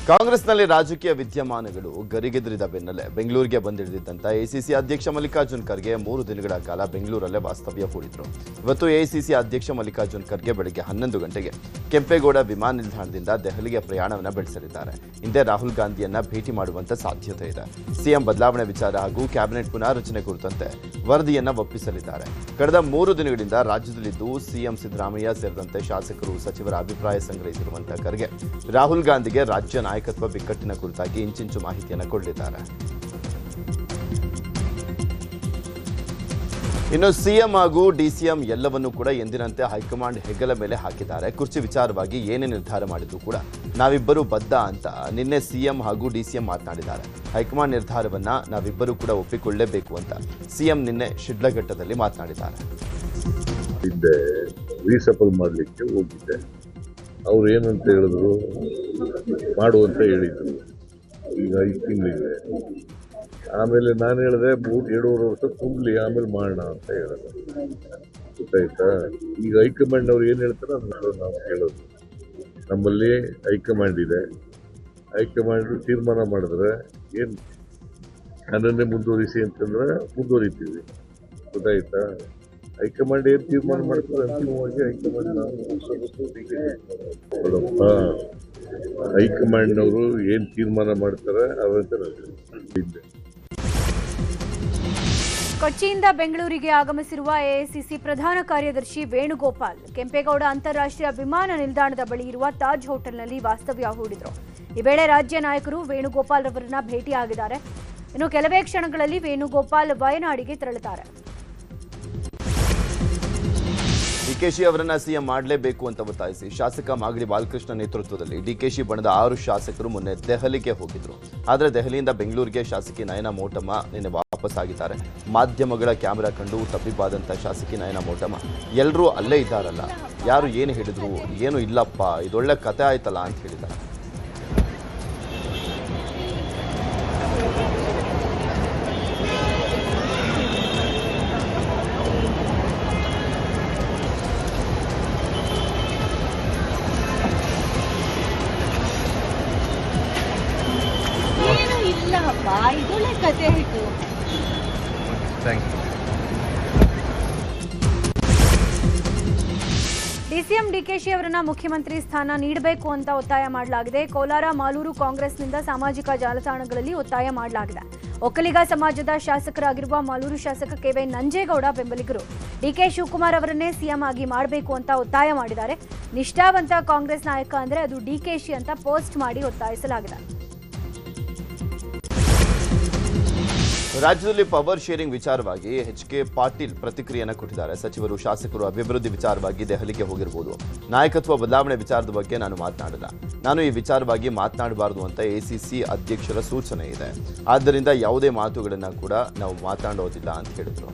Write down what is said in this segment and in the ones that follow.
ಕಾಂಗ್ರೆಸ್ನಲ್ಲಿ ರಾಜಕೀಯ ವಿದ್ಯಮಾನಗಳು ಗರಿಗೆದರಿದ ಬೆನ್ನಲ್ಲೇ ಬೆಂಗಳೂರಿಗೆ ಬಂದಿಳಿದಿದ್ದಂತ ಎಸಿಸಿ ಅಧ್ಯಕ್ಷ ಮಲ್ಲಿಕಾರ್ಜುನ್ ಖರ್ಗೆ 3 ದಿನಗಳ ಕಾಲ ಬೆಂಗಳೂರಲ್ಲೇ ವಾಸ್ತವ್ಯ ಹೂಡಿದ್ರು. ಇವತ್ತು ಎಸಿಸಿ ಅಧ್ಯಕ್ಷ ಮಲ್ಲಿಕಾರ್ಜುನ್ ಖರ್ಗೆ ಬೆಳಗ್ಗೆ 11 ಗಂಟೆಗೆ ಕೆಂಪೇಗೌಡ ವಿಮಾನ ನಿಲ್ದಾಣದಿಂದ ದೆಹಲಿಗೆ ಪ್ರಯಾಣವನ್ನು ಬೆಳೆಸಲಿದ್ದಾರೆ. ಹಿಂದೆ ರಾಹುಲ್ ಗಾಂಧಿಯನ್ನ ಭೇಟಿ ಮಾಡುವಂತ ಸಾಧ್ಯತೆ ಇದೆ. ಸಿಎಂ ಬದಲಾವಣೆ ವಿಚಾರ ಹಾಗೂ ಕ್ಯಾಬಿನೆಟ್ ಪುನಾರಚನೆ ಕುರಿತಂತೆ ವರದಿಯನ್ನ ಒಪ್ಪಿಸಲಿದ್ದಾರೆ. ಕಳೆದ 3 ದಿನಗಳಿಂದ ರಾಜ್ಯದಲ್ಲಿದ್ದು ಸಿಎಂ ಸಿದ್ದರಾಮಯ್ಯ ಸೇರಿದಂತೆ ಶಾಸಕರು ಸಚಿವರ ಅಭಿಪ್ರಾಯ ಸಂಗ್ರಹಿಸಿರುವಂತಹ ಖರ್ಗೆ ರಾಹುಲ್ ಗಾಂಧಿಗೆ ರಾಜ್ಯ ನಾಯಕತ್ವ ಬಿಕ್ಕಟ್ಟಿನ ಕುರಿತಾಗಿ ಇಂಚಿಂಚು ಮಾಹಿತಿಯನ್ನು ಕೊಡಲಿದ್ದಾರೆ. ಇನ್ನು ಸಿಎಂ ಹಾಗೂ ಡಿಸಿಎಂ ಎಲ್ಲವನ್ನೂ ಕೂಡ ಎಂದಿನಂತೆ ಹೈಕಮಾಂಡ್ ಹೆಗಲ ಮೇಲೆ ಹಾಕಿದ್ದಾರೆ. ಕುರ್ಚಿ ವಿಚಾರವಾಗಿ ಏನೇ ನಿರ್ಧಾರ ಮಾಡಿದ್ರು ಕೂಡ ನಾವಿಬ್ಬರು ಬದ್ಧ ಅಂತ ನಿನ್ನೆ ಸಿಎಂ ಹಾಗೂ ಡಿಸಿಎಂ ಮಾತನಾಡಿದ್ದಾರೆ. ಹೈಕಮಾಂಡ್ ನಿರ್ಧಾರವನ್ನ ನಾವಿಬ್ಬರು ಕೂಡ ಒಪ್ಪಿಕೊಳ್ಳಲೇಬೇಕು ಅಂತ ಸಿಎಂ ನಿನ್ನೆ ಶಿಡ್ಲಘಟ್ಟದಲ್ಲಿ ಮಾತನಾಡಿದ್ದಾರೆ. ರೀಸಫಲ್ ಮಾಡಲಿಕ್ಕೆ ಹೋಗಿದ್ದೆ, ಅವ್ರು ಏನಂತ ಹೇಳಿದ್ರು, ಮಾಡುವಂತ ಹೇಳಿದ್ರು. ಈಗ 5 ತಿಂಗಳಿದೆ. ಆಮೇಲೆ ನಾನು ಹೇಳಿದೆ 2.5 ವರ್ಷ ತುಂಬಲಿ, ಆಮೇಲೆ ಮಾಡೋಣ ಅಂತ ಹೇಳಿದೆ. ಗೊತ್ತಾಯ್ತಾ? ಈಗ ಹೈಕಮಾಂಡ್ ಅವ್ರು ಏನು ಹೇಳ್ತಾರೆ ಅದನ್ನ ನಾವು ಕೇಳೋದು. ನಮ್ಮಲ್ಲಿ ಹೈಕಮಾಂಡ್ ಇದೆ. ಹೈಕಮಾಂಡ್ ತೀರ್ಮಾನ ಮಾಡಿದ್ರೆ ಏನು ನನ್ನನ್ನೇ ಮುಂದುವರಿಸಿ ಅಂತಂದ್ರೆ ಮುಂದುವರಿತೀವಿ. ಗೊತ್ತಾಯ್ತಾ? ಹೈಕಮಾಂಡ್ ಏನು ತೀರ್ಮಾನ ಮಾಡ್ತಾರೆ ಅಂತಿಮವಾಗಿ ಹೈಕಮಾಂಡ್ ಹೈಕಮಾಂಡ್ನವರು ಏನು ತೀರ್ಮಾನ ಮಾಡ್ತಾರೆ ಅವಂತ. ಕೊಚ್ಚಿಯಿಂದ ಬೆಂಗಳೂರಿಗೆ ಆಗಮಿಸಿರುವ ಎಐಸಿಸಿ ಪ್ರಧಾನ ಕಾರ್ಯದರ್ಶಿ ವೇಣುಗೋಪಾಲ್ ಕೆಂಪೇಗೌಡ ಅಂತಾರಾಷ್ಟ್ರೀಯ ವಿಮಾನ ನಿಲ್ದಾಣದ ಬಳಿ ಇರುವ ತಾಜ್ ಹೋಟೆಲ್ನಲ್ಲಿ ವಾಸ್ತವ್ಯ ಹೂಡಿದರು. ಈ ವೇಳೆ ರಾಜ್ಯ ನಾಯಕರು ವೇಣುಗೋಪಾಲ್ ಅವರನ್ನ ಭೇಟಿಯಾಗಿದ್ದಾರೆ. ಇನ್ನು ಕೆಲವೇ ಕ್ಷಣಗಳಲ್ಲಿ ವೇಣುಗೋಪಾಲ್ ವಯನಾಡಿಗೆ ತೆರಳುತ್ತಾರೆ. ಡಿಕೆಶಿ ಅವರನ್ನ ಸಿಎಂ ಮಾಡಲೇಬೇಕು ಅಂತ ಒತ್ತಾಯಿಸಿ ಶಾಸಕ ಮಾಗಡಿ ಬಾಲಕೃಷ್ಣ ನೇತೃತ್ವದಲ್ಲಿ ಡಿಕೆಶಿ ಬಣದ 6 ಶಾಸಕರು ಮೊನ್ನೆ ದೆಹಲಿಗೆ ಹೋಗಿದ್ರು. ಆದರೆ ದೆಹಲಿಯಿಂದ ಬೆಂಗಳೂರಿಗೆ ಶಾಸಕಿ ನಯನಾ ಮೋಟಮ್ಮ ನಿನ್ನೆ ವಾಪಸ್ ಆಗಿದ್ದಾರೆ. ಮಾಧ್ಯಮಗಳ ಕ್ಯಾಮೆರಾ ಕಂಡು ತಬ್ಬಿಬ್ಬಾದಂಥ ಶಾಸಕಿ ನಯನಾ ಮೋಟಮ್ಮ ಎಲ್ಲರೂ ಅಲ್ಲೇ ಇದ್ದಾರಲ್ಲ, ಯಾರು ಏನು ಹೇಳಿದ್ರು, ಏನು ಇಲ್ಲಪ್ಪ, ಇದೊಳ್ಳೆ ಕತೆ ಆಯ್ತಲ್ಲ ಅಂತ ಹೇಳಿದ್ದಾರೆ. ಇದೊಳ್ಳೆ ಕತೆ ಆಯ್ತು. ಡಿಸಿಎಂ ಡಿಕೆಶಿ ಅವರನ್ನ ಮುಖ್ಯಮಂತ್ರಿ ಸ್ಥಾನ ನೀಡಬೇಕು ಅಂತ ಒತ್ತಾಯ ಮಾಡಲಾಗಿದೆ. ಕೋಲಾರ ಮಾಲೂರು ಕಾಂಗ್ರೆಸ್ನಿಂದ ಸಾಮಾಜಿಕ ಜಾಲತಾಣಗಳಲ್ಲಿ ಒತ್ತಾಯ ಮಾಡಲಾಗಿದೆ. ಒಕ್ಕಲಿಗ ಸಮಾಜದ ಶಾಸಕರಾಗಿರುವ ಮಾಲೂರು ಶಾಸಕ ಕೆವೈ ನಂಜೇಗೌಡ ಬೆಂಬಲಿಗರು ಡಿಕೆ ಶಿವಕುಮಾರ್ ಅವರನ್ನೇ ಸಿಎಂ ಆಗಿ ಮಾಡಬೇಕು ಅಂತ ಒತ್ತಾಯ ಮಾಡಿದ್ದಾರೆ. ನಿಷ್ಠಾವಂತ ಕಾಂಗ್ರೆಸ್ ನಾಯಕ ಅಂದ್ರೆ ಅದು ಡಿಕೆಶಿ ಅಂತ ಪೋಸ್ಟ್ ಮಾಡಿ ಒತ್ತಾಯಿಸಲಾಗಿದೆ. ರಾಜ್ಯದಲ್ಲಿ ಪವರ್ ಶೇರಿಂಗ್ ವಿಚಾರವಾಗಿ ಎಚ್.ಕೆ. ಪಾಟೀಲ್ ಪ್ರತಿಕ್ರಿಯೆಯನ್ನು ಕೊಟ್ಟಿದ್ದಾರೆ. ಸಚಿವರು ಶಾಸಕರು ಅಭಿವೃದ್ಧಿ ವಿಚಾರವಾಗಿ ದೆಹಲಿಗೆ ಹೋಗಿರಬಹುದು. ನಾಯಕತ್ವ ಬದಲಾವಣೆ ವಿಚಾರದ ಬಗ್ಗೆ ನಾನು ಮಾತನಾಡಿಲ್ಲ. ನಾನು ಈ ವಿಚಾರವಾಗಿ ಮಾತನಾಡಬಾರದು ಅಂತ ಎಸಿಸಿ ಅಧ್ಯಕ್ಷರ ಸೂಚನೆ ಇದೆ. ಆದ್ದರಿಂದ ಯಾವುದೇ ಮಾತುಗಳನ್ನು ಕೂಡ ನಾವು ಮಾತನಾಡೋದಿಲ್ಲ ಅಂತ ಹೇಳಿದರು.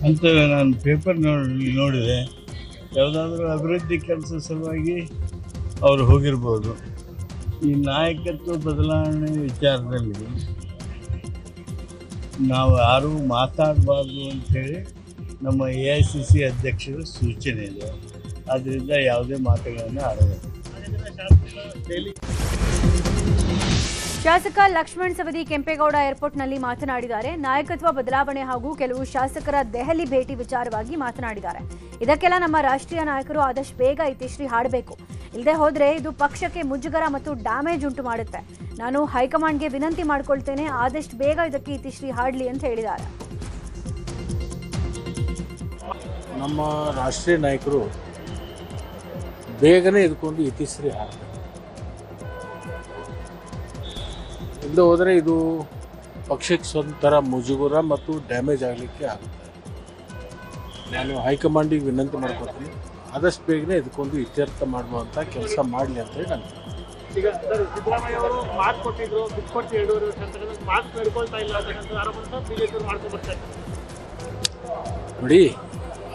ಅಂತ ನಾನು ಪೇಪರ್ ನೋಡಿದೆ. ಯಾವುದಾದ್ರೂ ಅಭಿವೃದ್ಧಿ ಕೆಲಸ ಸಲುವಾಗಿ ಅವರು ಹೋಗಿರ್ಬೋದು. ಈ ನಾಯಕತ್ವ ಬದಲಾವಣೆ ವಿಚಾರದಲ್ಲಿ ನಾವು ಯಾರೂ ಮಾತಾಡಬಾರ್ದು ಅಂಥೇಳಿ ನಮ್ಮ AICC ಅಧ್ಯಕ್ಷರ ಸೂಚನೆ ಇದೆ. ಆದ್ದರಿಂದ ಯಾವುದೇ ಮಾತುಗಳನ್ನು ಆಡೋದು. ಶಾಸಕ ಲಕ್ಷ್ಮಣ್ ಸವದಿ ಕೆಂಪೇಗೌಡ ಏರ್ಪೋರ್ಟ್ನಲ್ಲಿ ಮಾತನಾಡಿದ್ದಾರೆ. ನಾಯಕತ್ವ ಬದಲಾವಣೆ ಹಾಗೂ ಕೆಲವು ಶಾಸಕರ ದೆಹಲಿ ಭೇಟಿ ವಿಚಾರವಾಗಿ ಮಾತನಾಡಿದ್ದಾರೆ. ಇದಕ್ಕೆಲ್ಲ ನಮ್ಮ ರಾಷ್ಟ್ರೀಯ ನಾಯಕರು ಆದಷ್ಟು ಬೇಗ ಇತಿಶ್ರೀ ಹಾಡಬೇಕು. ಇಲ್ಲದೆ ಹೋದ್ರೆ ಇದು ಪಕ್ಷಕ್ಕೆ ಮುಜುಗರ ಮತ್ತು ಡ್ಯಾಮೇಜ್ ಉಂಟು ಮಾಡುತ್ತೆ. ನಾನು ಹೈಕಮಾಂಡ್ಗೆ ವಿನಂತಿ ಮಾಡಿಕೊಳ್ತೇನೆ, ಆದಷ್ಟು ಬೇಗ ಇದಕ್ಕೆ ಇತಿಶ್ರೀ ಹಾಡಲಿ ಅಂತ ಹೇಳಿದ್ದಾರೆ. ನಮ್ಮ ರಾಷ್ಟ್ರೀಯ ನಾಯಕರು ಬೇಗನೆ ಇದಕ್ಕೊಂದು ಇತಿಶ್ರೀ ಹಾಡಬೇಕು. ಇಲ್ಲದೆ ಹೋದರೆ ಇದು ಪಕ್ಷಕ್ಕೆ ಸ್ವಂತರ ಮುಜುಗರ ಮತ್ತು ಡ್ಯಾಮೇಜ್ ಆಗಲಿಕ್ಕೆ ಆಗುತ್ತೆ. ನಾನು ಹೈಕಮಾಂಡಿಗೆ ವಿನಂತಿ ಮಾಡ್ಕೊತೀನಿ, ಆದಷ್ಟು ಬೇಗನೆ ಇದಕ್ಕೊಂದು ಇತ್ಯರ್ಥ ಮಾಡುವಂಥ ಕೆಲಸ ಮಾಡಲಿ ಅಂತೇಳಿ ನಾನು. ಈಗ ಸಿದ್ದರಾಮಯ್ಯ ಅವರು ಮಾತು ಕೊಟ್ಟಿದ್ರು, ಬಿಟ್ಕೊಟ್ಟು 2.5 ವರ್ಷ ಅಂತ ಮಾತು ನಡ್ಕೊಳ್ತಾ ಇಲ್ಲ ಅಂತ ಆರೋಪ ಬಿಜೆಪಿ ಮಾಡ್ಕೊಂಡ್ಬರ್ತಾರೆ. ನೋಡಿ,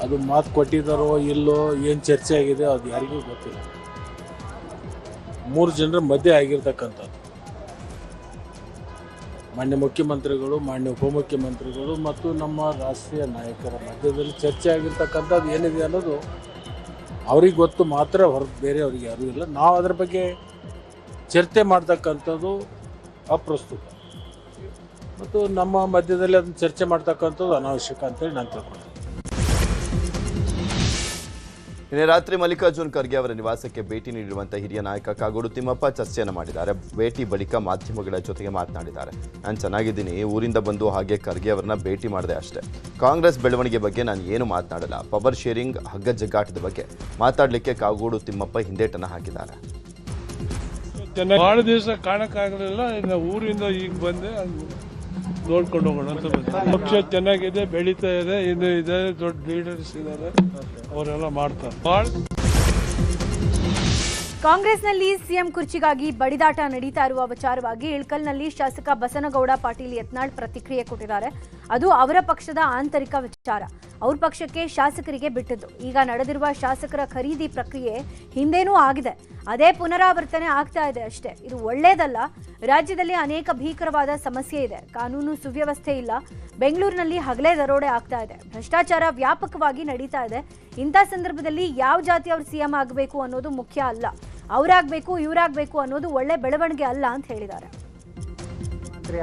ಅದು ಮಾತು ಕೊಟ್ಟಿದ್ದಾರೋ ಇಲ್ಲೋ, ಏನು ಚರ್ಚೆ ಆಗಿದೆ ಅದು ಯಾರಿಗೂ ಗೊತ್ತಿಲ್ಲ. 3 ಜನರ ಮಧ್ಯೆ ಆಗಿರ್ತಕ್ಕಂಥದ್ದು. ಮಾನ್ಯ ಮುಖ್ಯಮಂತ್ರಿಗಳು, ಮಾನ್ಯ ಉಪಮುಖ್ಯಮಂತ್ರಿಗಳು ಮತ್ತು ನಮ್ಮ ರಾಷ್ಟ್ರೀಯ ನಾಯಕರ ಮಧ್ಯದಲ್ಲಿ ಚರ್ಚೆ ಆಗಿರ್ತಕ್ಕಂಥದ್ದು ಏನಿದೆ ಅನ್ನೋದು ಅವ್ರಿಗೆ ಗೊತ್ತು ಮಾತ್ರ, ಹೊರತು ಬೇರೆ ಅವ್ರಿಗೆ ಯಾರೂ ಇಲ್ಲ. ನಾವು ಅದರ ಬಗ್ಗೆ ಚರ್ಚೆ ಮಾಡ್ತಕ್ಕಂಥದ್ದು ಅಪ್ರಸ್ತುತ ಮತ್ತು ನಮ್ಮ ಮಧ್ಯದಲ್ಲಿ ಅದನ್ನು ಚರ್ಚೆ ಮಾಡ್ತಕ್ಕಂಥದ್ದು ಅನಾವಶ್ಯಕ ಅಂತೇಳಿ ನಾನು ತಿಳ್ಕೊಂಡೆ. ನಿನ್ನೆ ರಾತ್ರಿ ಮಲ್ಲಿಕಾರ್ಜುನ್ ಖರ್ಗೆ ಅವರ ನಿವಾಸಕ್ಕೆ ಭೇಟಿ ನೀಡಿರುವಂತಹ ಹಿರಿಯ ನಾಯಕ ಕಾಗೋಡು ತಿಮ್ಮಪ್ಪ ಚರ್ಚೆಯನ್ನು ಮಾಡಿದ್ದಾರೆ. ಭೇಟಿ ಬಳಿಕ ಮಾಧ್ಯಮಗಳ ಜೊತೆಗೆ ಮಾತನಾಡಿದ್ದಾರೆ. ನಾನು ಚೆನ್ನಾಗಿದ್ದೀನಿ, ಊರಿಂದ ಬಂದು ಹಾಗೆ ಖರ್ಗೆ ಅವರನ್ನ ಭೇಟಿ ಮಾಡಿದೆ ಅಷ್ಟೇ. ಕಾಂಗ್ರೆಸ್ ಬೆಳವಣಿಗೆ ಬಗ್ಗೆ ನಾನು ಏನು ಮಾತನಾಡಲ್ಲ. ಪವರ್ ಶೇರಿಂಗ್, ಹಗ್ಗ ಜಗ್ಗಾಟದ ಬಗ್ಗೆ ಮಾತಾಡಲಿಕ್ಕೆ ಕಾಗೋಡು ತಿಮ್ಮಪ್ಪ ಹಿಂದೇಟನ್ನು ಹಾಕಿದ್ದಾರೆ. ಭಾಳ ದಿವಸ ಕಾಣಕ್ಕಾಗಲಿಲ್ಲ, ಇನ್ನು ಊರಿಂದ ಈಗ ಬಂದೆ, ನೋಡ್ಕೊಂಡು ಹೋಗೋಣ ಅಂತ ಬಂದೆ. ಪಕ್ಷ ಚೆನ್ನಾಗಿದೆ, ಬೆಳೀತಾ ಇದೆ, ಇನ್ನು ಇದೆ, ದೊಡ್ಡ ಲೀಡರ್ಸ್ ಇದ್ದಾರೆ, ಅವರೆಲ್ಲ ಮಾಡ್ತಾರೆ. ಕಾಂಗ್ರೆಸ್ನಲ್ಲಿ ಸಿಎಂ ಕುರ್ಚಿಗಾಗಿ ಬಡಿದಾಟ ನಡೀತಾ ಇರುವ ವಿಚಾರವಾಗಿ ಇಳಕಲ್ನಲ್ಲಿ ಶಾಸಕ ಬಸನಗೌಡ ಪಾಟೀಲ್ ಯತ್ನಾಳ್ ಪ್ರತಿಕ್ರಿಯೆ ಕೊಟ್ಟಿದ್ದಾರೆ. ಅದು ಅವರ ಪಕ್ಷದ ಆಂತರಿಕ ವಿಚಾರ, ಅವ್ರ ಪಕ್ಷಕ್ಕೆ ಶಾಸಕರಿಗೆ ಬಿಟ್ಟಿದ್ದು. ಈಗ ನಡೆದಿರುವ ಶಾಸಕರ ಖರೀದಿ ಪ್ರಕ್ರಿಯೆ ಹಿಂದೇನೂ ಆಗಿದೆ, ಅದೇ ಪುನರಾವರ್ತನೆ ಆಗ್ತಾ ಇದೆ ಅಷ್ಟೇ. ಇದು ಒಳ್ಳೇದಲ್ಲ. ರಾಜ್ಯದಲ್ಲಿ ಅನೇಕ ಭೀಕರವಾದ ಸಮಸ್ಯೆ ಇದೆ, ಕಾನೂನು ಸುವ್ಯವಸ್ಥೆ ಇಲ್ಲ, ಬೆಂಗಳೂರಿನಲ್ಲಿ ಹಗಲೇ ದರೋಡೆ ಆಗ್ತಾ ಇದೆ, ಭ್ರಷ್ಟಾಚಾರ ವ್ಯಾಪಕವಾಗಿ ನಡೀತಾ ಇದೆ. ಇಂಥ ಸಂದರ್ಭದಲ್ಲಿ ಯಾವ ಜಾತಿಯವ್ರು ಸಿಎಂ ಆಗಬೇಕು ಅನ್ನೋದು ಮುಖ್ಯ ಅಲ್ಲ, ಅವರಾಗಬೇಕು ಇವರಾಗಬೇಕು ಅನ್ನೋದು ಒಳ್ಳೆ ಬೆಳವಣಿಗೆ ಅಲ್ಲ ಅಂತ ಹೇಳಿದ್ದಾರೆ.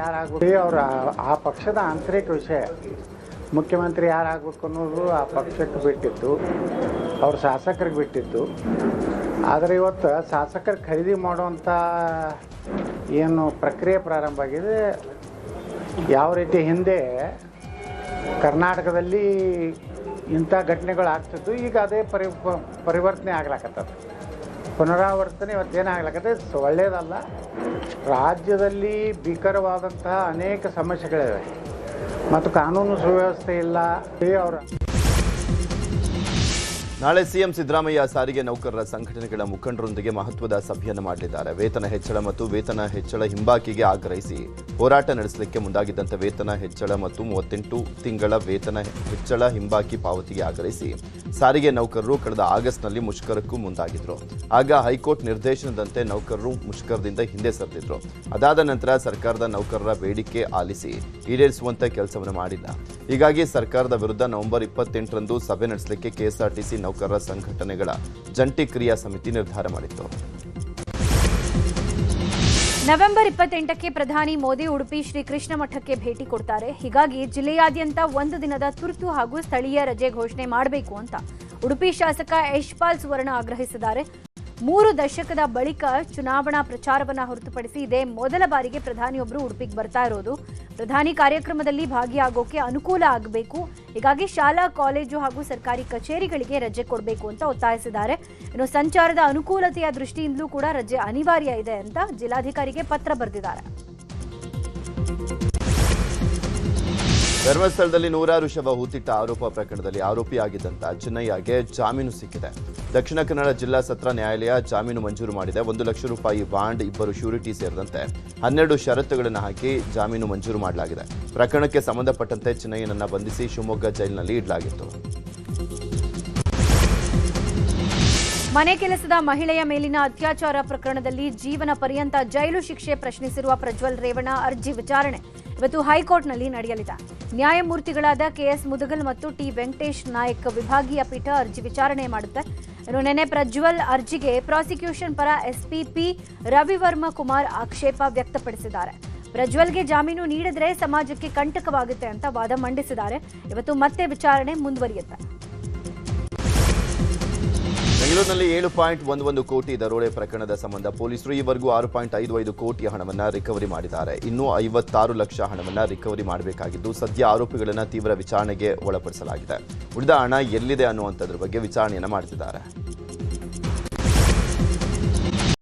ಯಾರಾಗಬೇಕು ಅವರ ಆ ಪಕ್ಷದ ಆಂತರಿಕ ವಿಷಯ. ಮುಖ್ಯಮಂತ್ರಿ ಯಾರಾಗಬೇಕು ಅನ್ನೋದು ಆ ಪಕ್ಷಕ್ಕೆ ಬಿಟ್ಟಿತ್ತು, ಅವ್ರ ಶಾಸಕರಿಗೆ ಬಿಟ್ಟಿತ್ತು. ಆದರೆ ಇವತ್ತು ಶಾಸಕರ ಖರೀದಿ ಮಾಡುವಂಥ ಏನು ಪ್ರಕ್ರಿಯೆ ಪ್ರಾರಂಭ ಆಗಿದೆ, ಯಾವ ರೀತಿ ಹಿಂದೆ ಕರ್ನಾಟಕದಲ್ಲಿ ಇಂಥ ಘಟನೆಗಳು ಆಗ್ತಿದ್ದು, ಈಗ ಅದೇ ಪರಿವರ್ತನೆ ಆಗ್ಲಾಕತ್ತದ. ಪುನರಾವರ್ತನೆ ಇವತ್ತೇನಾಗ್ಲಾಕತ್ತೆ, ಒಳ್ಳೆಯದಲ್ಲ. ರಾಜ್ಯದಲ್ಲಿ ಭೀಕರವಾದಂತಹ ಅನೇಕ ಸಮಸ್ಯೆಗಳಿವೆ ಮತ್ತು ಕಾನೂನು ಸುವ್ಯವಸ್ಥೆ ಇಲ್ಲ. ಅವರ ನಾಳೆ ಸಿಎಂ ಸಿದ್ದರಾಮಯ್ಯ ಸಾರಿಗೆ ನೌಕರರ ಸಂಘಟನೆಗಳ ಮುಖಂಡರೊಂದಿಗೆ ಮಹತ್ವದ ಸಭೆಯನ್ನು ಮಾಡಲಿದ್ದಾರೆ. ವೇತನ ಹೆಚ್ಚಳ ಮತ್ತು ವೇತನ ಹೆಚ್ಚಳ ಹಿಂಬಾಕಿಗೆ ಆಗ್ರಹಿಸಿ ಹೋರಾಟ ನಡೆಸಲಿಕ್ಕೆ ಮುಂದಾಗಿದ್ದಂತೆ ವೇತನ ಹೆಚ್ಚಳ ಮತ್ತು 38 ತಿಂಗಳ ವೇತನ ಹೆಚ್ಚಳ ಹಿಂಬಾಕಿ ಪಾವತಿಗೆ ಆಗ್ರಹಿಸಿ ಸಾರಿಗೆ ನೌಕರರು ಕಳೆದ ಆಗಸ್ಟ್ನಲ್ಲಿ ಮುಷ್ಕರಕ್ಕೂ ಮುಂದಾಗಿದ್ರು. ಆಗ ಹೈಕೋರ್ಟ್ ನಿರ್ದೇಶನದಂತೆ ನೌಕರರು ಮುಷ್ಕರದಿಂದ ಹಿಂದೆ ಸರಿದಿದ್ರು. ಅದಾದ ನಂತರ ಸರ್ಕಾರದ ನೌಕರರ ಬೇಡಿಕೆ ಆಲಿಸಿ ಈಡೇರಿಸುವಂತ ಕೆಲಸವನ್ನು ಮಾಡಿಲ್ಲ. ಹೀಗಾಗಿ ಸರ್ಕಾರದ ವಿರುದ್ಧ ನವೆಂಬರ್ 28ರಂದು ಸಭೆ ನಡೆಸಲಿಕ್ಕೆ ಕೆಎಸ್ಆರ್ಟಿಸಿ ನೌಕರರ ಸಂಘಟನೆಗಳ ಜಂಟಿ ಕ್ರಿಯಾ ಸಮಿತಿ ನಿರ್ಧಾರ ಮಾಡಿತ್ತು. ನವೆಂಬರ್ 28ಕ್ಕೆ ಪ್ರಧಾನಿ ಮೋದಿ ಉಡುಪಿ ಶ್ರೀಕೃಷ್ಣ ಮಠಕ್ಕೆ ಭೇಟಿ ಕೊಡ್ತಾರೆ. ಹೀಗಾಗಿ ಜಿಲ್ಲೆಯಾದ್ಯಂತ ಒಂದು ದಿನದ ತುರ್ತು ಹಾಗೂ ಸ್ಥಳೀಯ ರಜೆ ಘೋಷಣೆ ಮಾಡಬೇಕು ಅಂತ ಉಡುಪಿ ಶಾಸಕ ಯಶ್ಪಾಲ್ ಸುವರ್ಣ ಆಗ್ರಹಿಸಿದ್ದಾರೆ. 3 ದಶಕದ ಬಳಿಕ ಚುನಾವಣಾ ಪ್ರಚಾರವನ್ನು ಹೊರತುಪಡಿಸಿ ಇದೇ ಮೊದಲ ಬಾರಿಗೆ ಪ್ರಧಾನಿಯೊಬ್ಬರು ಉಡುಪಿಗೆ ಬರ್ತಾ ಇರೋದು. ಪ್ರಧಾನಿ ಕಾರ್ಯಕ್ರಮದಲ್ಲಿ ಭಾಗಿಯಾಗೋಕೆ ಅನುಕೂಲ ಆಗಬೇಕು, ಹೀಗಾಗಿ ಶಾಲಾ, ಕಾಲೇಜು ಹಾಗೂ ಸರ್ಕಾರಿ ಕಚೇರಿಗಳಿಗೆ ರಜೆ ಕೊಡಬೇಕು ಅಂತ ಒತ್ತಾಯಿಸಿದ್ದಾರೆ. ಇನ್ನು ಸಂಚಾರದ ಅನುಕೂಲತೆಯ ದೃಷ್ಟಿಯಿಂದಲೂ ಕೂಡ ರಜೆ ಅನಿವಾರ್ಯ ಇದೆ ಅಂತ ಜಿಲ್ಲಾಧಿಕಾರಿಗೆ ಪತ್ರ ಬರೆದಿದ್ದಾರೆ. ಧರ್ಮಸ್ಥಳದಲ್ಲಿ ನೂರಾರು ಶವ ಹೂತಿಟ್ಟ ಆರೋಪ ಪ್ರಕರಣದಲ್ಲಿ ಆರೋಪಿಯಾಗಿದ್ದಂತ ಚಿನ್ನಯ್ಯಗೆ ಜಾಮೀನು ಸಿಕ್ಕಿದೆ. ದಕ್ಷಿಣ ಕನ್ನಡ ಜಿಲ್ಲಾ ಸತ್ರ ನ್ಯಾಯಾಲಯ ಜಾಮೀನು ಮಂಜೂರು ಮಾಡಿದೆ. 1 ಲಕ್ಷ ರೂಪಾಯಿ ಬಾಂಡ್, 2 ಶ್ಯೂರಿಟಿ ಸೇರಿದಂತೆ 12 ಷರತ್ತುಗಳನ್ನು ಹಾಕಿ ಜಾಮೀನು ಮಂಜೂರು ಮಾಡಲಾಗಿದೆ. ಪ್ರಕರಣಕ್ಕೆ ಸಂಬಂಧಪಟ್ಟಂತೆ ಚಿನ್ನಯ್ಯನನ್ನ ಬಂಧಿಸಿ ಶಿವಮೊಗ್ಗ ಜೈಲಿನಲ್ಲಿ ಇಡಲಾಗಿತ್ತು. ಮನೆ ಕೆಲಸದ ಮಹಿಳೆಯ ಮೇಲಿನ ಅತ್ಯಾಚಾರ ಪ್ರಕರಣದಲ್ಲಿ ಜೀವನ ಪರ್ಯಂತ ಜೈಲು ಶಿಕ್ಷೆ ಪ್ರಶ್ನಿಸಿರುವ ಪ್ರಜ್ವಲ್ ರೇವಣ್ಣ ಅರ್ಜಿ ವಿಚಾರಣೆ ಇವತ್ತು ಹೈಕೋರ್ಟ್ನಲ್ಲಿ ನಡೆಯಲಿದೆ. ನ್ಯಾಯಮೂರ್ತಿಗಳಾದ ಕೆಎಸ್ ಮುದಗಲ್ ಮತ್ತು ಟಿ ವೆಂಕಟೇಶ್ ನಾಯಕ್ ವಿಭಾಗೀಯ ಪೀಠ ಅರ್ಜಿ ವಿಚಾರಣೆ ಮಾಡುತ್ತೆ. ಇನ್ನು ನಿನ್ನೆ ಪ್ರಜ್ವಲ್ ಅರ್ಜಿಗೆ ಪ್ರಾಸಿಕ್ಯೂಷನ್ ಪರ ಎಸ್ಪಿಪಿ ರವಿವರ್ಮ ಕುಮಾರ್ ಆಕ್ಷೇಪ ವ್ಯಕ್ತಪಡಿಸಿದ್ದಾರೆ. ಪ್ರಜ್ವಲ್ಗೆ ಜಾಮೀನು ನೀಡಿದ್ರೆ ಸಮಾಜಕ್ಕೆ ಕಂಟಕವಾಗುತ್ತೆ ಅಂತ ವಾದ ಮಂಡಿಸಿದ್ದಾರೆ. ಇವತ್ತು ಮತ್ತೆ ವಿಚಾರಣೆ ಮುಂದುವರಿಯುತ್ತೆ. ಬೆಂಗಳೂರಿನಲ್ಲಿ 7.11 ಕೋಟಿ ದರೋಡೆ ಪ್ರಕರಣದ ಸಂಬಂಧ ಪೊಲೀಸರು ಈವರೆಗೂ 6.55 ಕೋಟಿ ಹಣವನ್ನು ರಿಕವರಿ ಮಾಡಿದ್ದಾರೆ. ಇನ್ನೂ 56 ಲಕ್ಷ ಹಣವನ್ನು ರಿಕವರಿ ಮಾಡಬೇಕಾಗಿದ್ದು ಸದ್ಯ ಆರೋಪಿಗಳನ್ನು ತೀವ್ರ ವಿಚಾರಣೆಗೆ ಒಳಪಡಿಸಲಾಗಿದೆ. ಉಳಿದ ಹಣ ಎಲ್ಲಿದೆ ಅನ್ನುವಂಥದ್ರ ಬಗ್ಗೆ ವಿಚಾರಣೆಯನ್ನು ಮಾಡ್ತಿದ್ದಾರೆ.